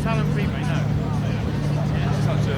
Salon Prive, no. Such a...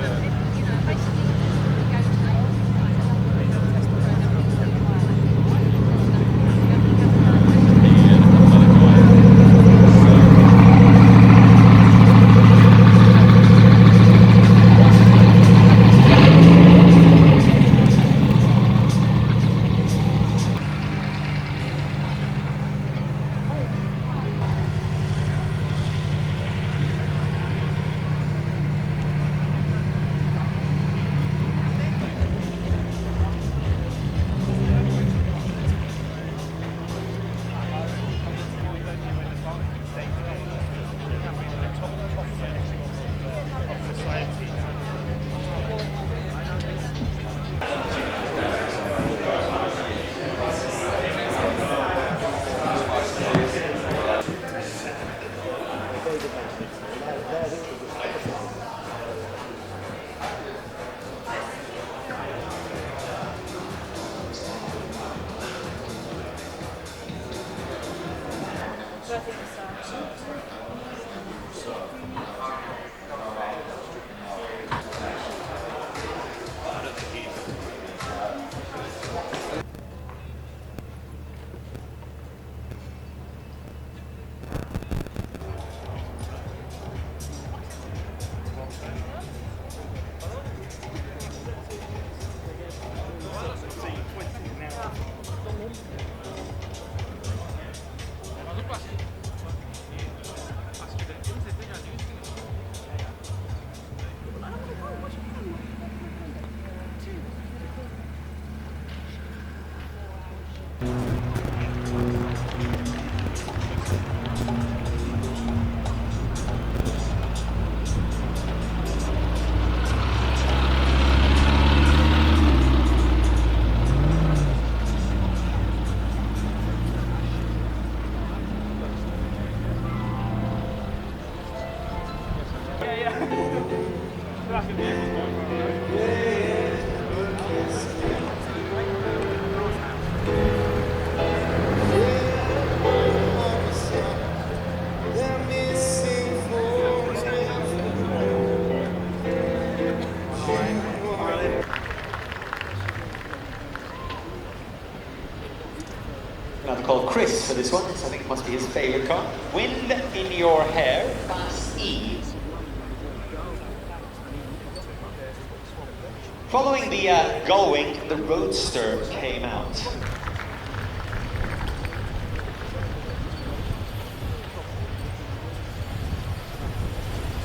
Now called Chris for this one, so I think it must be his favourite car. Wind in Your Hair, Class E. Following the Gullwing, the Roadster came out.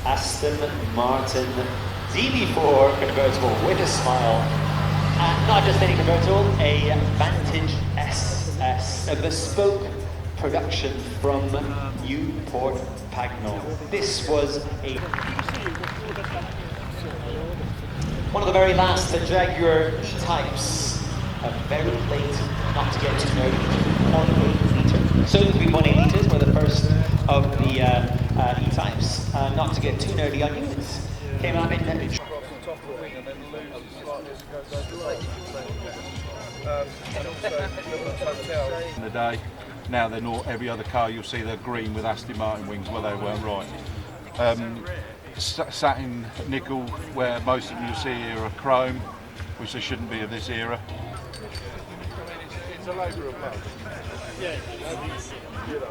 Aston Martin DB4 convertible with a smile. Not just any convertible, a Vantage SS, a bespoke production from Newport Pagnell. This was one of the very last Jaguar E-Types, a very late, not to get too nerdy, 1.8 litre. Soon to be 1.8 litres, were the first of the E-Types. Not to get too nerdy on units. Came out in in the day. Now they're not. Every other car you'll see they're green with Aston Martin wings. Well, they weren't right. Satin nickel, where most of them you'll see here are chrome, which they shouldn't be of this era. It's a labour of love. Yeah, you know.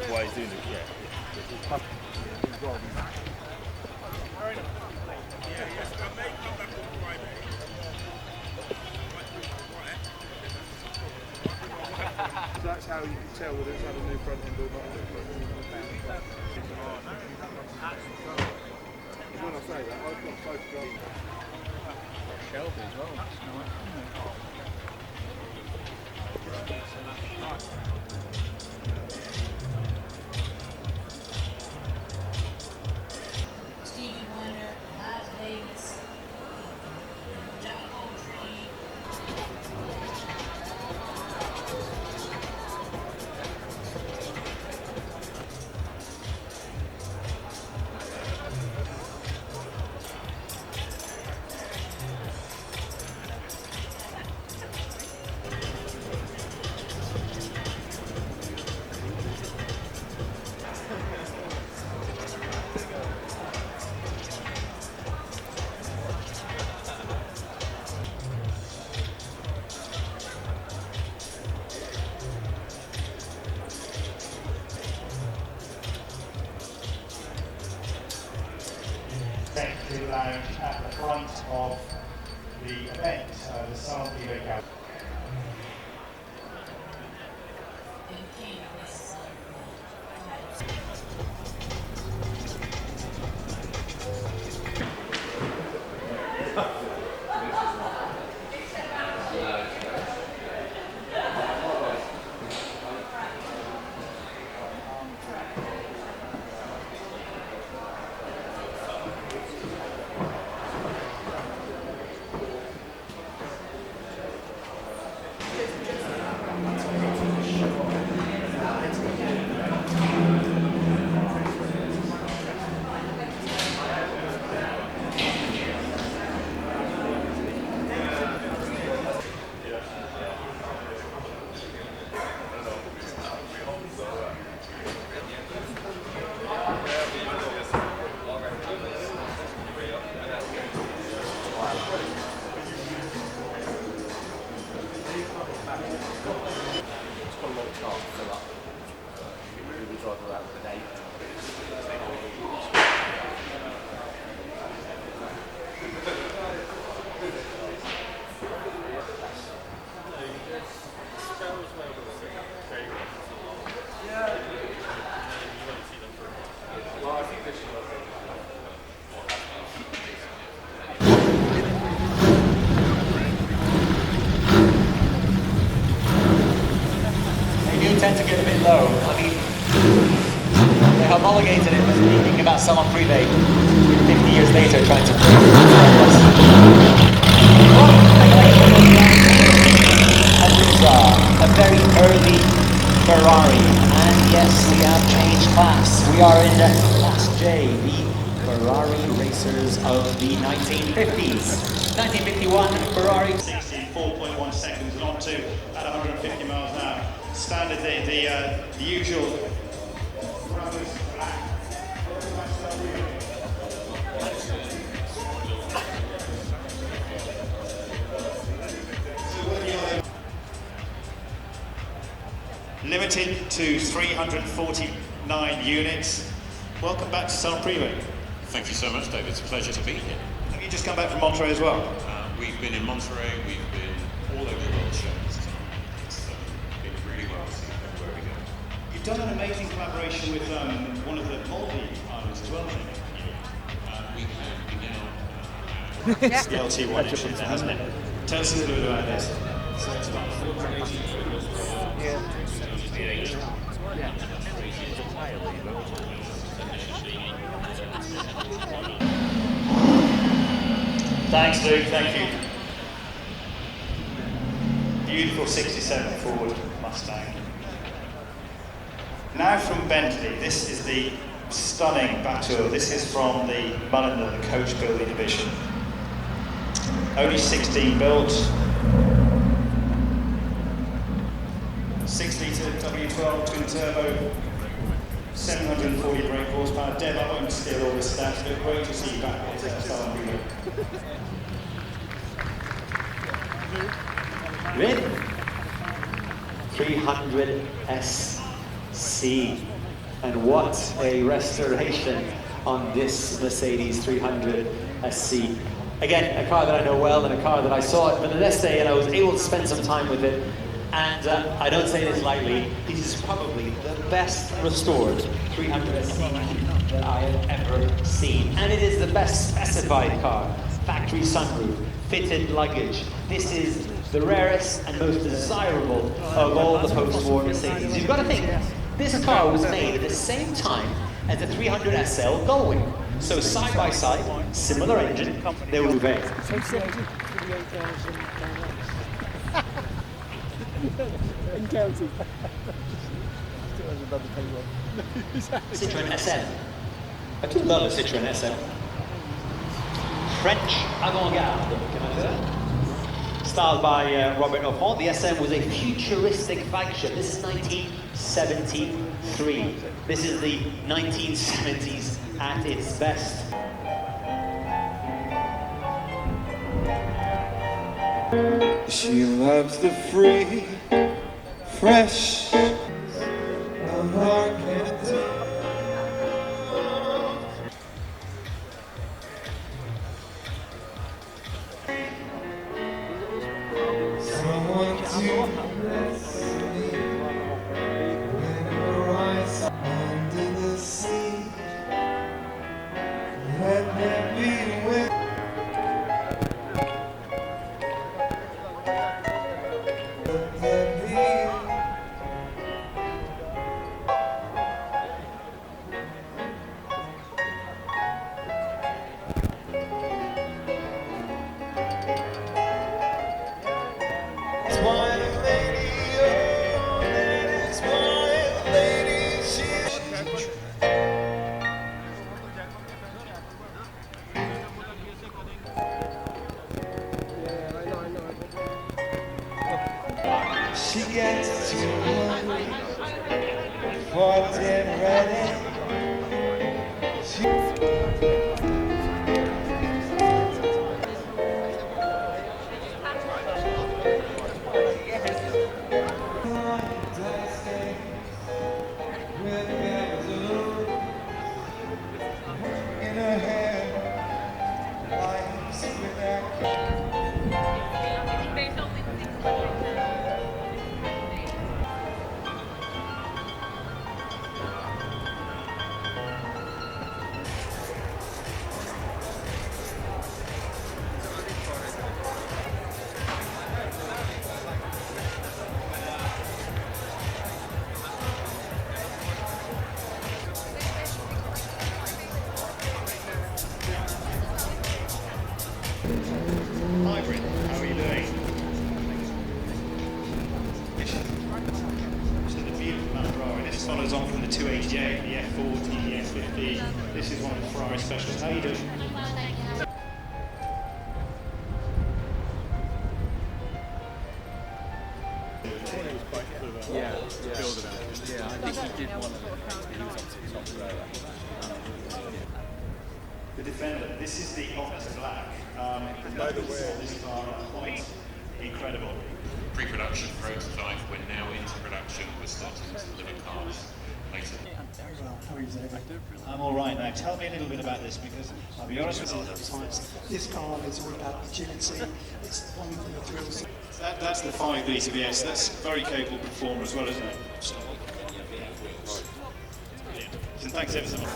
Why he's doing it, yeah. how you can tell whether it's had a new front end or not a new front end. When I say that, I've got photographs. Shelby as well. That's nice. Stevie Wonder, Las Vegas, Salon Prive. Executive Lounge at the front of the event, the Salon Prive Gallery. Tend to get a bit low. I mean, they homologated it, but thinking about Salon Prive 50 years later, trying to a very early Ferrari, and yes, we have changed class. We are in Class J, the Ferrari racers of the 1950s. 1951 Ferrari. 64.1 seconds and on to at 150 miles an hour. Standard, the usual. Limited to 349 units. Welcome back to Salon Prive. Thank you so much, David. It's a pleasure to be here. Have you just come back from Monterey as well? We've been in Monterey, we've been all over the world shows. It's been really well received everywhere we go. You've done an amazing collaboration with one of the Maldives islands as well, haven't you? We can begin It's the LT1 engine, hasn't it? Tell us a little bit about this. So it's about 480. Thanks, Luke. Thank you. Beautiful 67 Ford Mustang. Now from Bentley, this is the stunning Batur. This is from the Mullinder, the coach building division. Only 16 built. 6-litre W12 twin turbo, 740 brake horsepower. Deb, I won't steal all this stats, but great to see you back at Salon Prive. Ready? 300 SC. And what a restoration on this Mercedes 300 SC. Again, a car that I know well and a car that I saw at Vinaleste and I was able to spend some time with it. And I don't say this lightly, this is probably the best restored 300SE that I have ever seen. And it is the best specified car. Factory sunroof, fitted luggage. This is the rarest and most desirable of all the post-war Mercedes. You've got to think, this car was made at the same time as the 300 SL Gullwing. So side by side, similar engine, they were very. In county. Citroën SM. I do love a Citroën SM. French avant-garde, styled by Robert Offon. The SM was a futuristic flagship. This is 1973. This is the 1970s at its best. She loves the free, fresh, the heart can't tell. Someone to bless me when we're rise under the sea. Let there be wind. She gets too hungry for dinner ready. In her hair, lines without. Hybrid, how are you doing? So the view from that Ferrari, this follows on from the 288, the F40, the F50. This is one of the Ferrari specials. How are you doing? Yeah, build it out. Yeah, I think he did one of them. He was obviously top row. The Defender, this is the Optus Black. The numbers on this car are quite incredible. Pre-production prototype, we're now into production, we're starting to deliver cars later. How are you doing? I'm all right. Now, tell me a little bit about this, because I'll be honest with you. This car is all about agility. It's one of the thrills. That's the 5 VTBS. That's a very capable performer as well, isn't it? So thanks ever so much.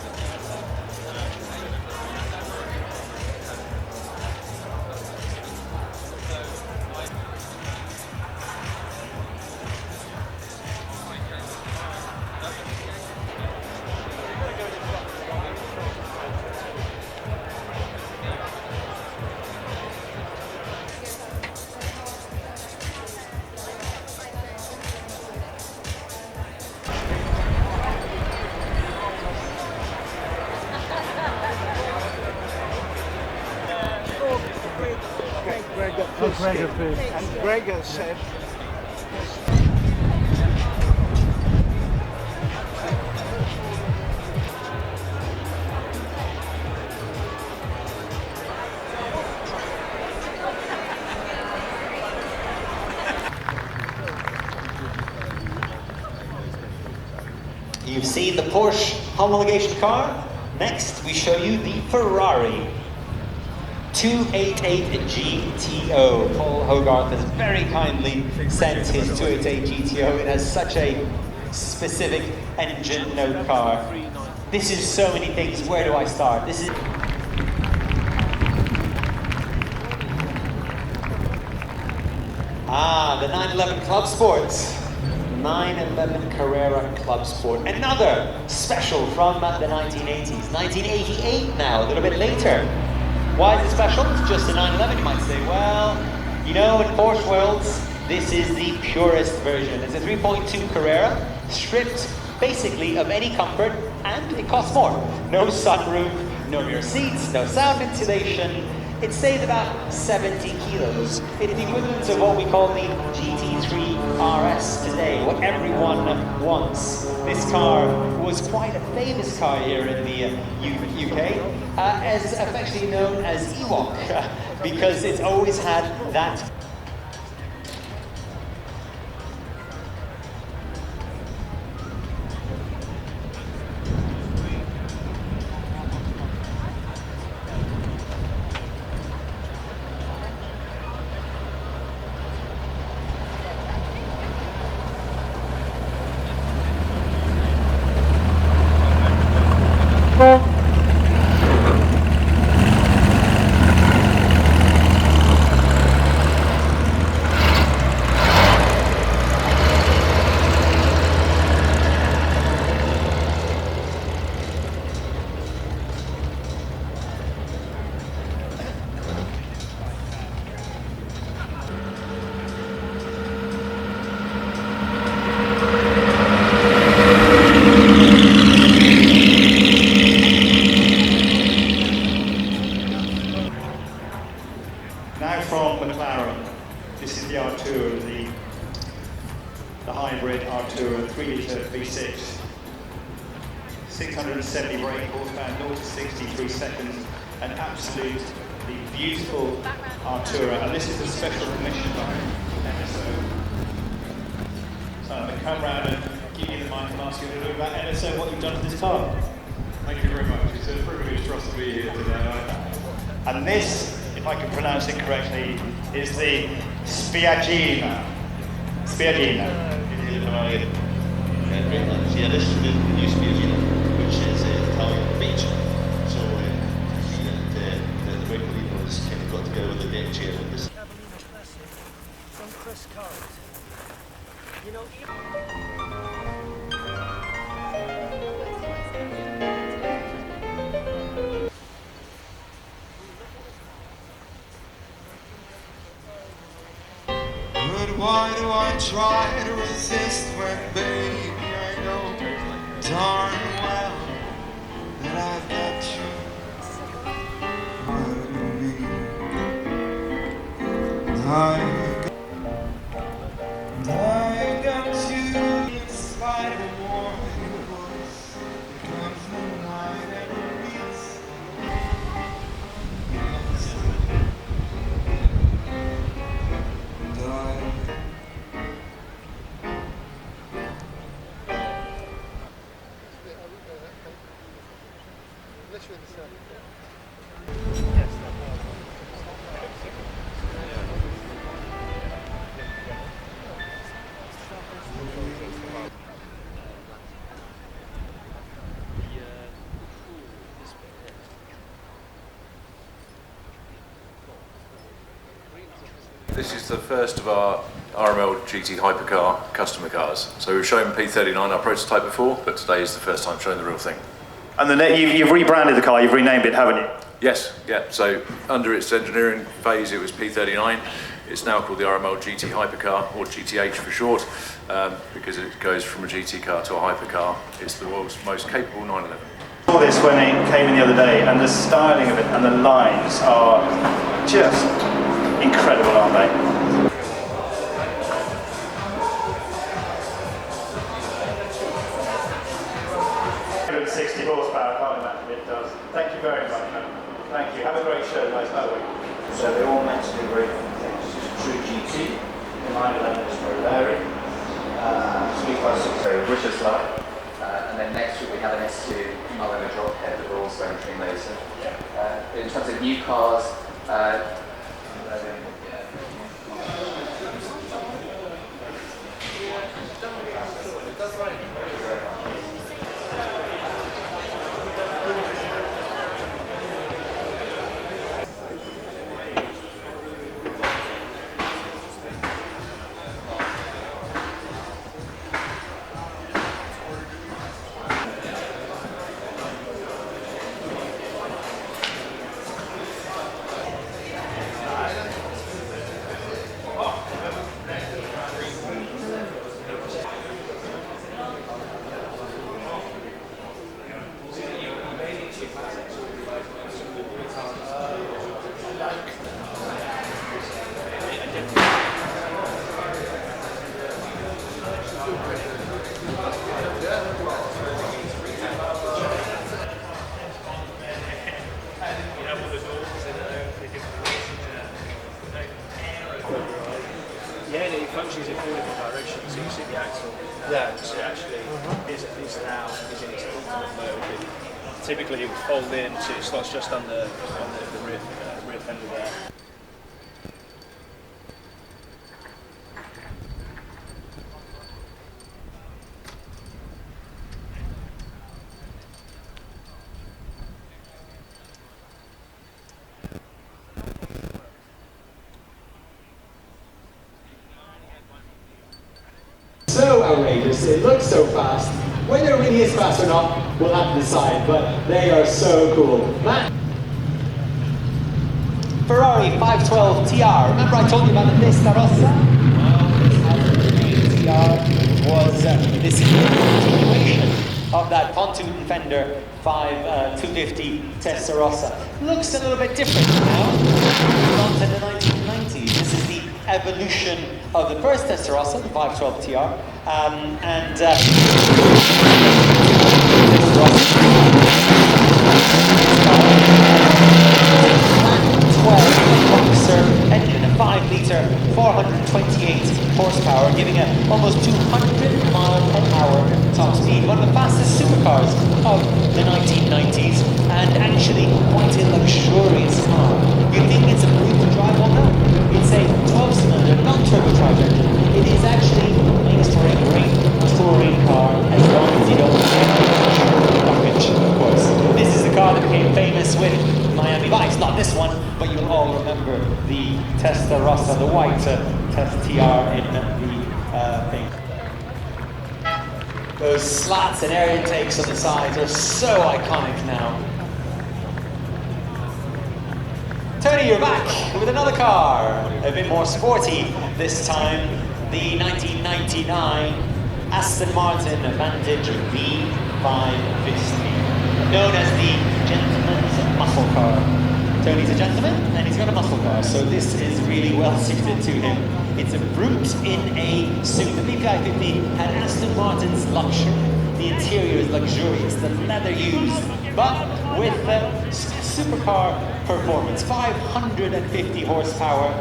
And Gregor said, You've seen the Porsche homologation car. Next, we show you the Ferrari 288 GTO. Paul Hogarth has very kindly sent his 288 GTO. It has such a specific engine note car. This is so many things. Where do I start? This is the 911 Club Sports. 911 Carrera Club Sport. Another special from the 1980s. 1988 now, a little bit later. Why is it special? It's just a 911, you might say. Well, you know, in Porsche worlds, this is the purest version. It's a 3.2 Carrera, stripped basically of any comfort, and it costs more. No sunroof, no rear seats, no sound insulation. It saves about 70 kilos. It's the equivalent of what we call the GT3 RS today, what everyone wants. This car was quite a famous car here in the UK, as affectionately known as Ewok, because it's always had that. Now from McLaren, this is the Artura, the hybrid Artura 3-litre V6. 670 brake horsepower, 0 to 60, 3 seconds. An absolutely beautiful Artura, and this is a special commission by NSO. So I'm going to come round and give you the mic and ask you a little bit about NSO, what you've done to this car. Thank you very much. It's a privilege for us to be here today. And this, if I can pronounce it correctly, is the Spiagina. Spiagina. Yeah, this is the new Spiagina, which is Italian beach. So the wing was kind of got to go with the deck chair and this. From Chris Card. You know, But why do I try to resist when, baby, I know darn well that I've got you? What do you mean? I've got you in spite of war. It comes the night and reads. This is the first of our RML GT Hypercar customer cars. So we've shown P39, our prototype, before, but today is the first time showing the real thing. And you've rebranded the car, you've renamed it, haven't you? Yes, yeah. So under its engineering phase, it was P39. It's now called the RML GT Hypercar, or GTH for short, because it goes from a GT car to a hypercar. It's the world's most capable 911. I saw this when it came in the other day, and the styling of it and the lines are just incredible, aren't they? 160 horsepower, I can't imagine it does. Thank you very much, man. Thank you. Have a great show, guys. By the way. So they're all meant to do very different things. This is true GT, the 911 is Ferrari, 356 very British line, and then next week we have an S2 Mullen drop head that we're also entering later. In terms of new cars, Yeah, and it functions in four different directions. So you see the axle. Yeah. So actually, is now is in its ultimate mode. Typically, it would fold in, so it slots just on the rear fender there. So outrageous, it looks so fast. Whether it really is fast or not, we'll have to decide, but they are so cool. Matt? Ferrari 512 TR. Remember I told you about the Testa Rossa? Well, this TR was this continuation of that pontoon fender 250 Testa Rossa. Looks a little bit different now. We're on to the 1990s. This is the evolution of the first Testa Rossa, the 512 TR, engine, a 5-litre, 428 horsepower, giving it almost 200 mph top speed. One of the fastest supercars of the 1990s, and actually quite a luxurious car. You think it's a brute to drive? Well, no. It's a 12-cylinder, non-turbocharged engine. It is actually makes for a great touring car, as long as you don't get garbage, of course. This is the car that became famous with Miami Vice, not this one, but you'll all remember the Testa Rossa, the white Testa TR in the thing. Those slats and air intakes on the sides are so iconic now. Tony, you're back with another car, a bit more sporty this time, the 1999 Aston Martin Vantage V550, known as the gentleman's muscle car. Tony's a gentleman and he's got a muscle car, so this is really well suited to him. It's a brute in a suit. The V550 had Aston Martin's luxury. The interior is luxurious, the leather used, but with supercar performance. 550 horsepower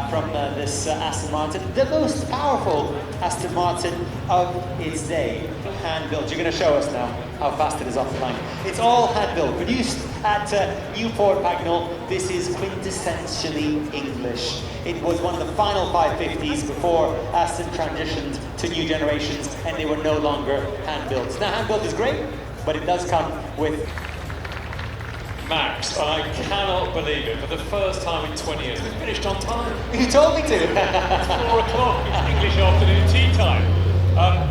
from this Aston Martin, the most powerful Aston Martin of its day. Hand-built. You're going to show us now how fast it is off the line. It's all hand-built, produced at Newport Pagnell. This is quintessentially English. It was one of the final 550s before Aston transitioned to new generations, and they were no longer hand-built. Now, hand-built is great, but it does come with Max, I cannot believe it. For the first time in 20 years, we finished on time. You told me to. It's 4 o'clock. It's English afternoon tea time.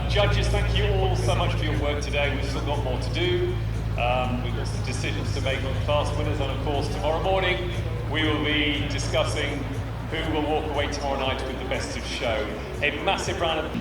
Judges, thank you all so much for your work today. We've still got more to do. We've got some decisions to make on class winners, and of course, tomorrow morning we will be discussing who will walk away tomorrow night with the best of show. A massive round of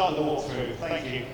start the walkthrough. Thank you.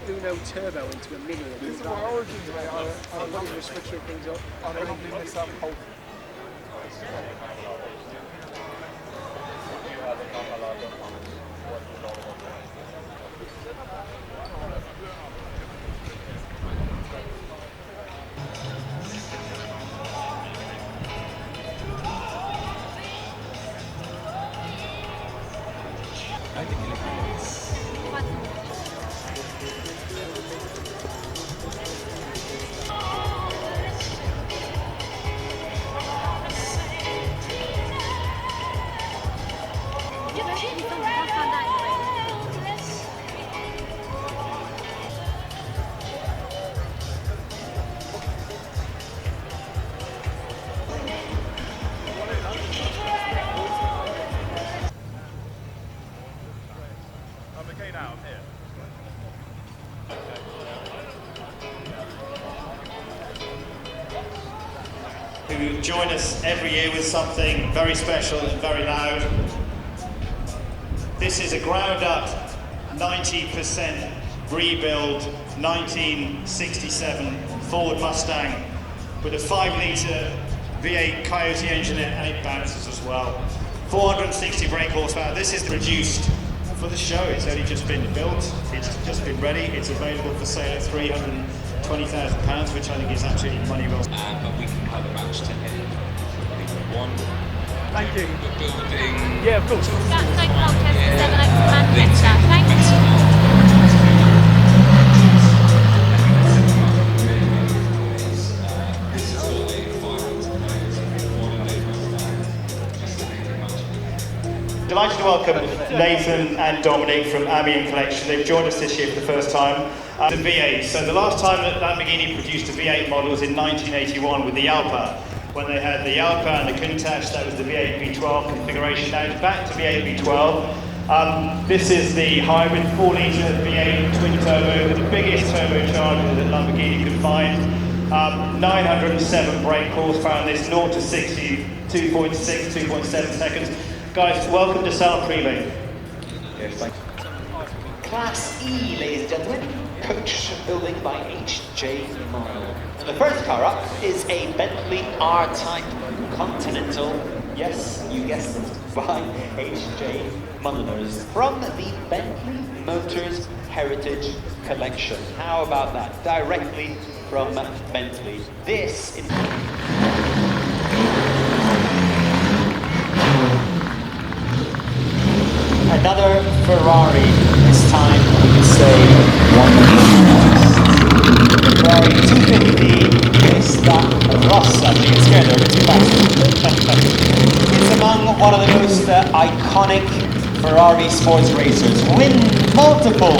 Uno turbo into a mini. This is my origins, mate. I'm not even switching things up. I don't think this up whole. Who join us every year with something very special and very loud. This is a ground up 90% rebuild 1967 Ford Mustang with a 5-litre V8 Coyote engine and 8 bouncers as well. 460 brake horsepower. This is produced for the show. It's only just been built. It's just been ready. It's available for sale at £320,000, which I think is absolutely money well. But we can have a match to end. One. Thank you. We're building. Yeah, of course. That's like Colchester, 7 Manchester. Thank you. Delighted to welcome Nathan and Dominic from Amiens Collection. They've joined us this year for the first time. The V8. So the last time that Lamborghini produced a V8 model was in 1981 with the Alpa. When they had the Alpa and the Countach, that was the V8 V12 configuration. Now it's back to V8 V12. This is the hybrid 4-litre V8 twin turbo, the biggest turbocharger that Lamborghini could find. 907 brake horsepower on this, 0 to 60, 2.6, 2.7 seconds. Guys, welcome to Salon Prive. Yes, thanks. Class E, ladies and gentlemen, coach building by H.J. Marlowe. And the first car up is a Bentley R-Type Continental, yes, you guessed it, by H.J. Mulliners from the Bentley Motors Heritage Collection. How about that? Directly from Bentley. This is... Another Ferrari, this time we can say 150. Ferrari 250 Pista Rossa. You get scared there, a bit too fast. It's among one of the most iconic Ferrari sports racers, multiple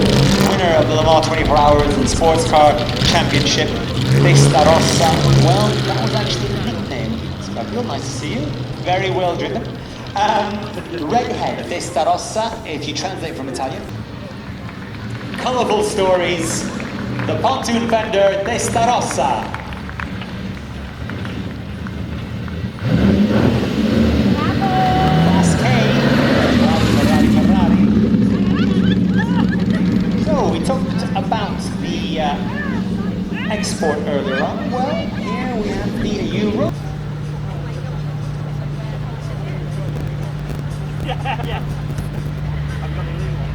winner of the Le Mans 24 Hours and Sports Car Championship, Testa Rossa. Well, that was actually the nickname. So nice to see you. Very well driven. Redhead, Testa Rossa, if you translate from Italian. Colourful stories. The pontoon fender, Testa Rossa. So we talked about the export earlier on. Well, here we have the Euro. Yeah. I've got a new one.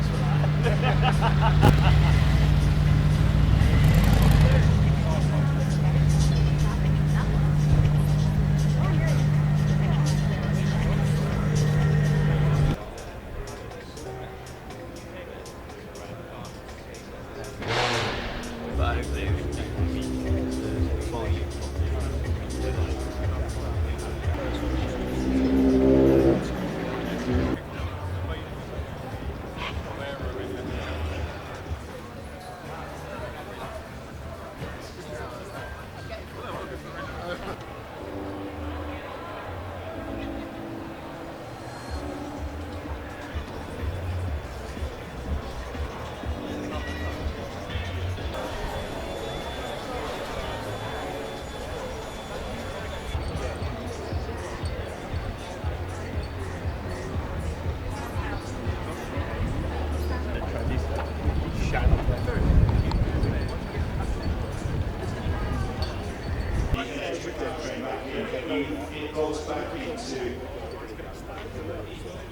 It goes back into.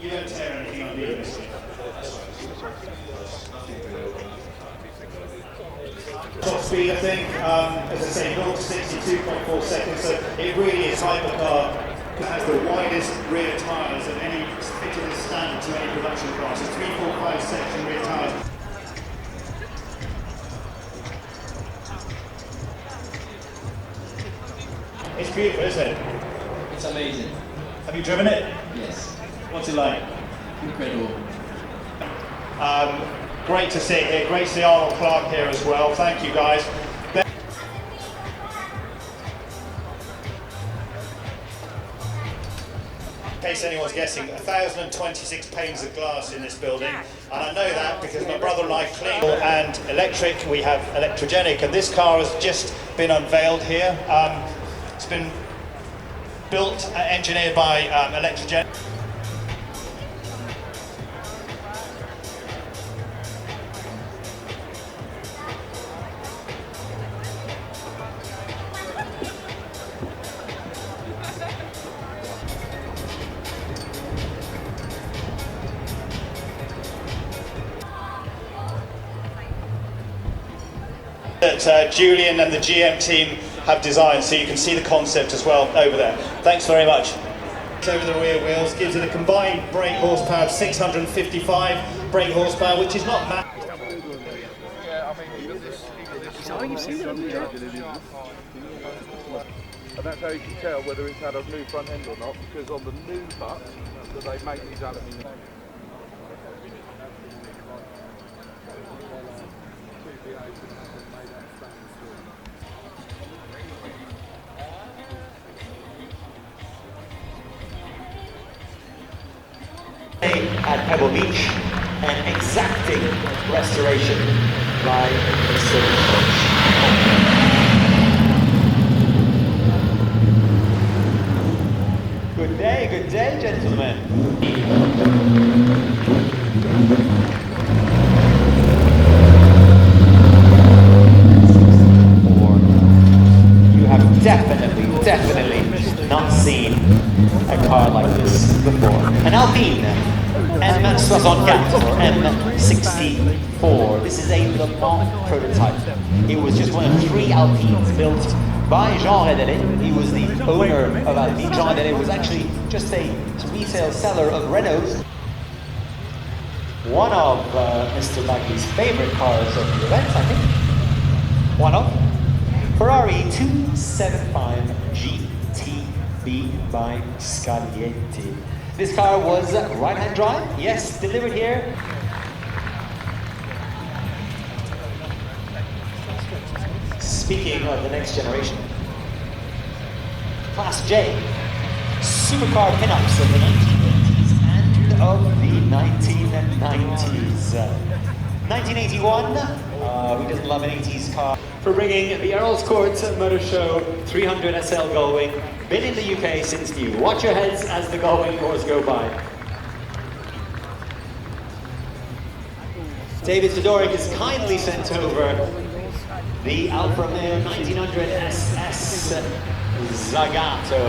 You don't tear anything on the top speed, I think, as I say, 0 to 62.4 seconds, so it really is Hypercar. It has the widest rear tyres of any fitted as standard to any production car. So 3, 4, 5 section rear tyres. It's beautiful, isn't it? It's amazing. Have you driven it? Yes. What's it like? Incredible. Great to see it here. Great to see Arnold Clark here as well. Thank you, guys. In case anyone's guessing, 1,026 panes of glass in this building, and I know that because my brother and I clean and electric. We have electrogenic, and this car has just been unveiled here. It's been built, engineered by Electrogenic. That Julian and the GM team have designed, so you can see the concept as well over there. Thanks very much. Over the rear wheels gives it a combined brake horsepower of 655 brake horsepower, which is not mad. And that's how you can tell whether it's had a new front end or not, because on the new butts that they make these aluminium. At Pebble Beach, an exacting restoration by Mr. Good day, gentlemen. You have definitely not seen a car like this before. An Alpine M64 or M64. This is a Le Mans prototype. It was just one of 3 Alpines built by Jean Redelet. He was the owner of Alpine. Jean Redelet was actually just a retail seller of Renaults. One of Mr. Bagley's favorite cars of the event, I think. One of Ferrari 275 GTB by Scaglietti. This car was right-hand drive, yes, delivered here. Speaking of the next generation, Class J, supercar pinups of the 1980s and of the 1990s. 1981, who doesn't love an 80s car? For bringing the Earl's Court Motor Show 300 SL Gullwing, been in the UK since new. Watch your heads as the Gullwing cars go by. David Todoric has kindly sent over the Alfa Romeo 1900 SS Zagato.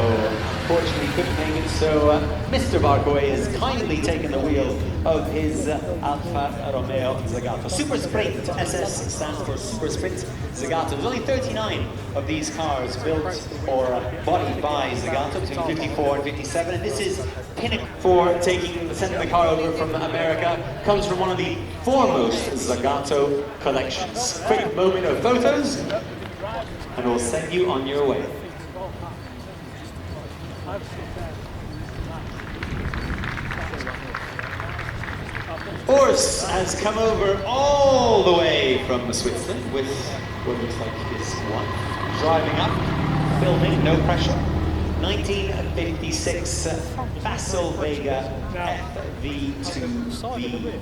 Unfortunately, couldn't make it, so Mr. Barcoy has kindly taken the wheel of his Alfa Romeo Zagato. Super Sprint, SS stands for Super Sprint Zagato. There's only 39 of these cars built or bodied by Zagato between 54 and 57, and this is pinnacle for sending the car over from America. Comes from one of the foremost Zagato collections. Quick moment of photos, and we'll send you on your way. Urs has come over all the way from Switzerland with what looks like his wife. Driving up, filming, no pressure. 1956 Facel Vega FV2B.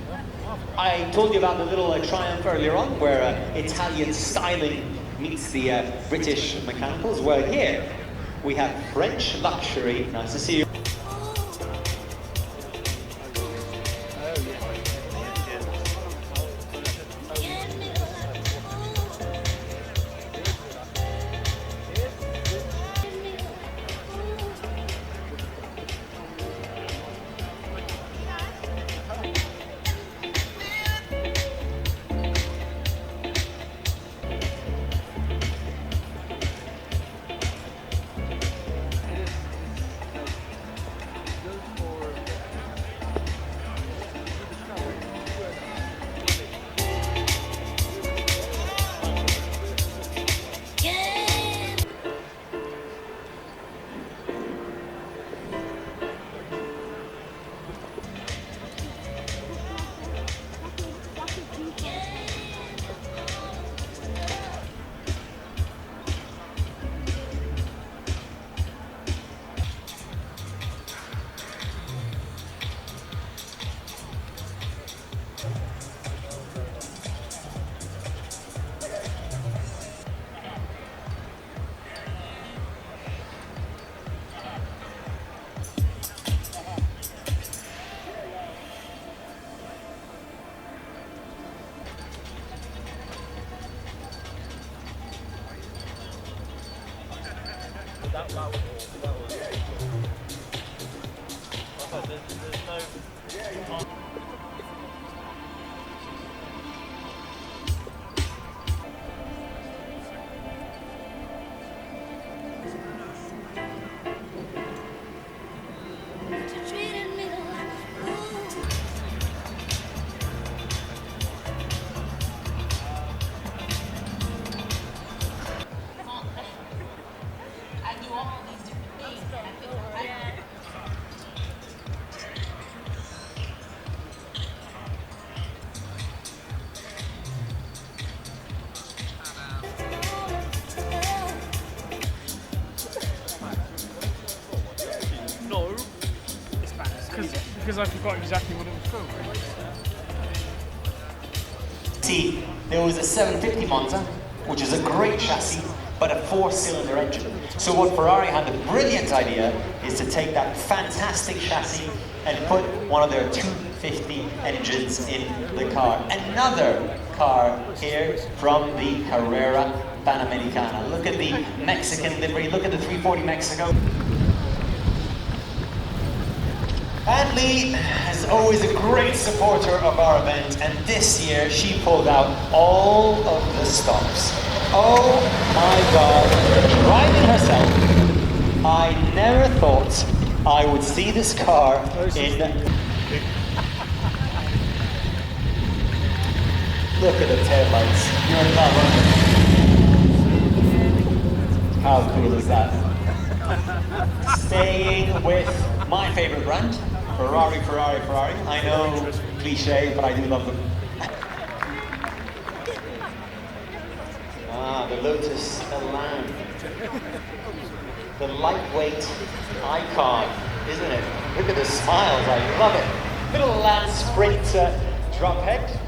I told you about the little Triumph earlier on, where Italian styling meets the British mechanicals. Well, here we have French luxury. Nice to see you. Because I forgot exactly what it was called. See, there was a 750 Monza, which is a great chassis, but a 4-cylinder engine. So what Ferrari had the brilliant idea is to take that fantastic chassis and put one of their 250 engines in the car. Another car here from the Carrera Panamericana. Look at the Mexican livery, look at the 340 Mexico. Anne Lee is always a great supporter of our event, and this year she pulled out all of the stops. Oh my God, driving herself. I never thought I would see this car in... Look at the taillights, you're in love, aren't you? How cool is that? Staying with my favorite brand, Ferrari. I know, cliche, but I do love them. Ah, the Lotus Elan. The lightweight icon, isn't it? Look at the smiles, I love it. Little Elan Sprint drop head,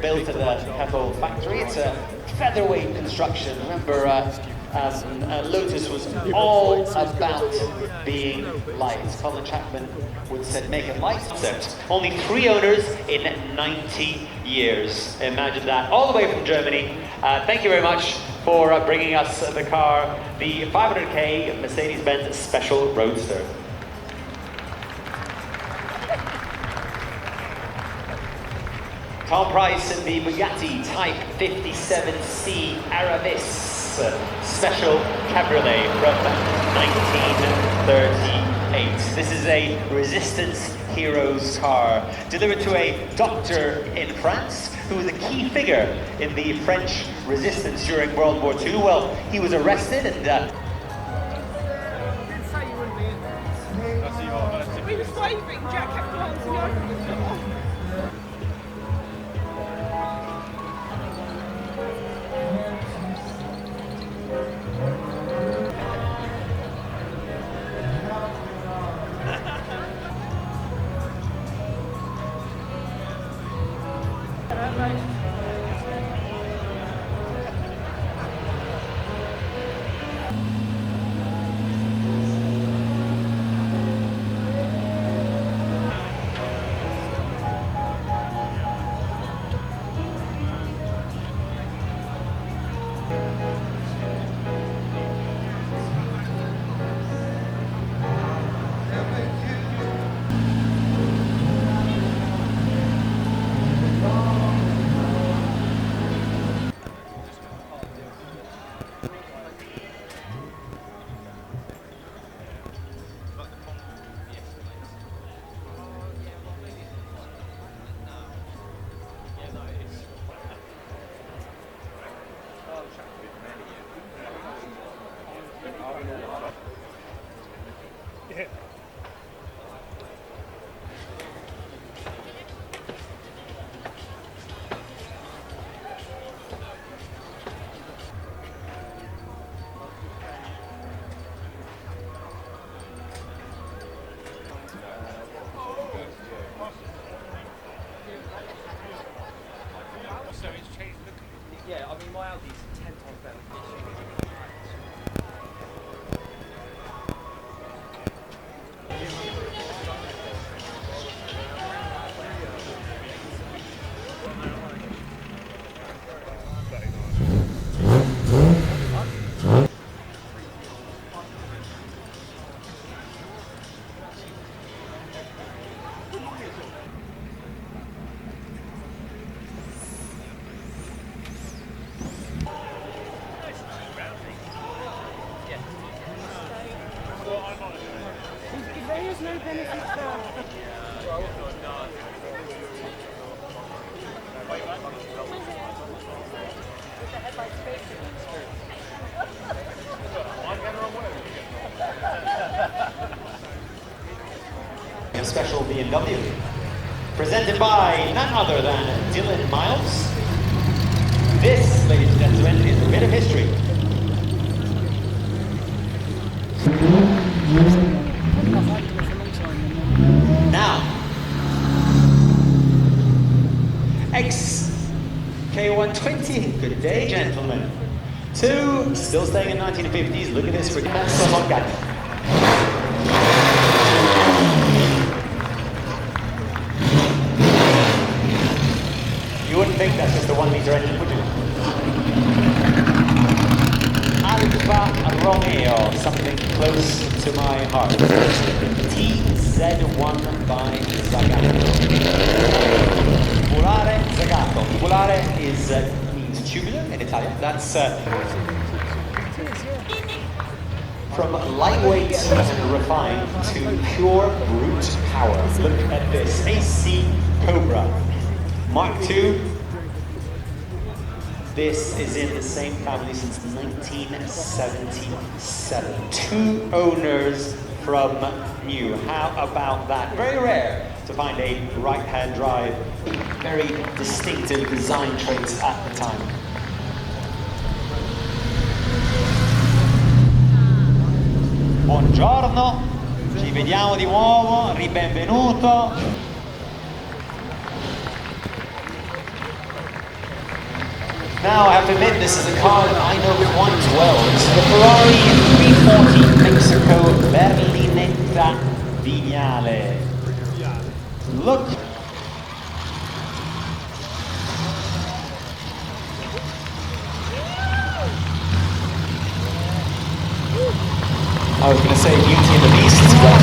built at the Hethel factory. It's a featherweight construction. Remember, Lotus was all about being light. Colin Chapman would say, make it light. Only 3 owners in 90 years. Imagine that, all the way from Germany. Thank you very much for bringing us the car, the 500k Mercedes-Benz Special Roadster. Salon Prive in the Bugatti Type 57C Aravis Special Cabriolet from 1938. This is a Resistance Heroes car delivered to a doctor in France who was a key figure in the French resistance during World War II. Well, he was arrested and We were waving, Jack kept glancing over the door. Yeah, I mean, my Audi's 10 times better than There is no benefit there. a special BMW, presented by none other than Dylan Miles. This, ladies and gentlemen, is a bit of history. Now, XK120, good day, gentlemen. 2, still staying in 1950s, look at this for Salon Prive. You wouldn't think that's just a 1-litre engine, would you? Alfa Romeo, something close to my heart. TZ1 by Zagato. Tubulare Zagato. Tubulare means tubular in Italian. That's from lightweight and refined to pure brute power. Look at this. AC Cobra Mark II. This is in the same family since 1977. 2 owners from new. How about that? Very rare to find a right-hand drive. Very distinctive design traits at the time. Buongiorno, ci vediamo di nuovo, ribenvenuto. Now I have to admit this is a car that I know quite well. It's the Ferrari 340 Mexico Berlinetta Vignale. Look. I was going to say Beauty and the Beast, but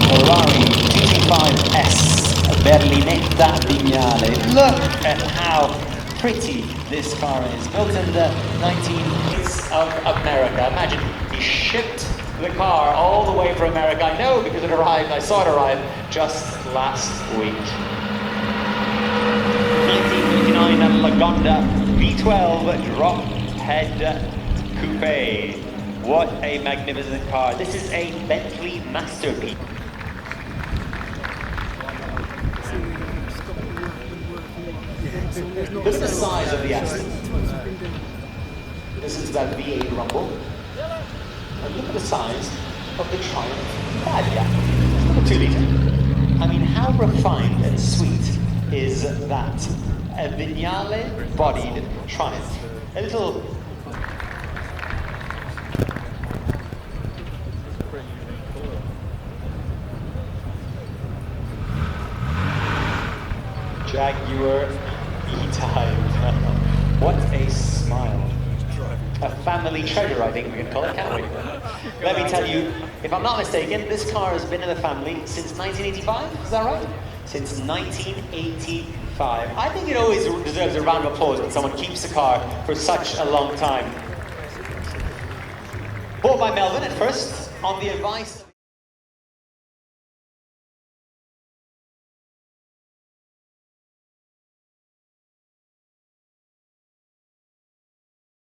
Ferrari GT5S Berlinetta Vignale. Look at how pretty this car is. Built in the 1980s of America. Imagine he shipped the car all the way from America. I know because it arrived, I saw it arrive just last week. 1959 Lagonda V12 drop head coupe. What a magnificent car. This is a Bentley masterpiece. Look at the size of the Aston. This is that V8 Rumble. And look at the size of the Triumph Badia. Look at 2 litre. I mean, how refined and sweet is that? A Vignale-bodied Triumph. A little... Jaguar E-Type. What a smile. A family treasure, I think we can call it, can't we? Let me tell you, if I'm not mistaken, this car has been in the family since 1985, is that right? Since 1985. I think it always deserves a round of applause when someone keeps the car for such a long time. Bought by Melvin at first, on the advice